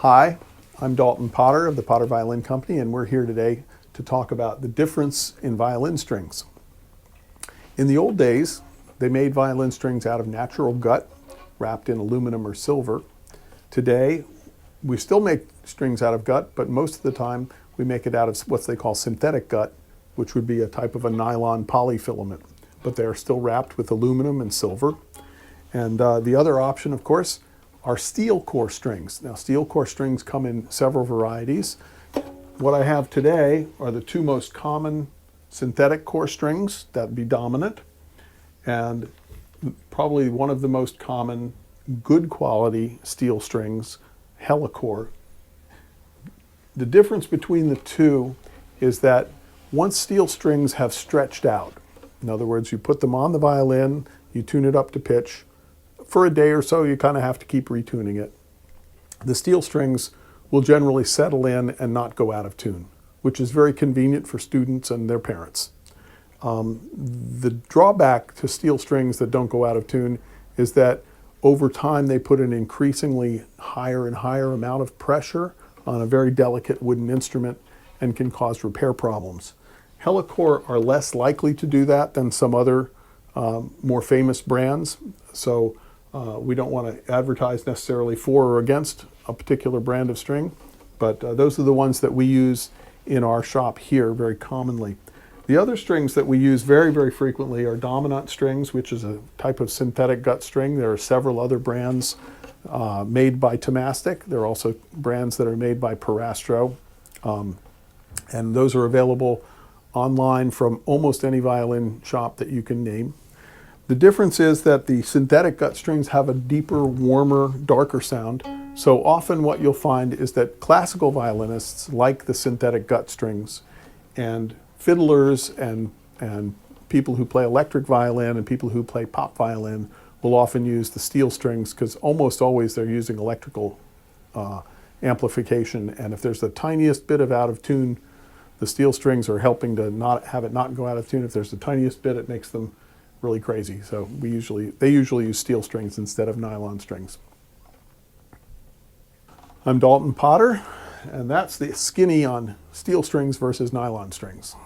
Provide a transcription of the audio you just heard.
Hi, I'm Dalton Potter of the Potter Violin Company, and we're here today to talk about the difference in violin strings. In the old days, they made violin strings out of natural gut, wrapped in aluminum or silver. Today, we still make strings out of gut, but most of the time we make it out of what they call synthetic gut, which would be a type of a nylon polyfilament. But they are still wrapped with aluminum and silver. And the other option, of course, are steel core strings. Now, steel core strings come in several varieties. What I have today are the two most common synthetic core strings that would be dominant, and probably one of the most common good quality steel strings, helicore. The difference between the two is that once steel strings have stretched out, in other words, you put them on the violin, you tune it up to pitch, for a day or so you kind of have to keep retuning it. The steel strings will generally settle in and not go out of tune, which is very convenient for students and their parents. The drawback to steel strings that don't go out of tune is that over time they put an increasingly higher and higher amount of pressure on a very delicate wooden instrument and can cause repair problems. Helicore are less likely to do that than some other more famous brands, so we don't want to advertise necessarily for or against a particular brand of string, but those are the ones that we use in our shop here very commonly. The other strings that we use very, very frequently are dominant strings, which is a type of synthetic gut string. There are several other brands made by Tomastic. There are also brands that are made by Parastro, and those are available online from almost any violin shop that you can name. The difference is that the synthetic gut strings have a deeper, warmer, darker sound. So often what you'll find is that classical violinists like the synthetic gut strings, and fiddlers and people who play electric violin and people who play pop violin will often use the steel strings because almost always they're using electrical amplification, and if there's the tiniest bit of out of tune, the steel strings are helping to not have it not go out of tune. If there's the tiniest bit, it makes them really crazy. So they usually use steel strings instead of nylon strings. I'm Dalton Potter, and that's the skinny on steel strings versus nylon strings.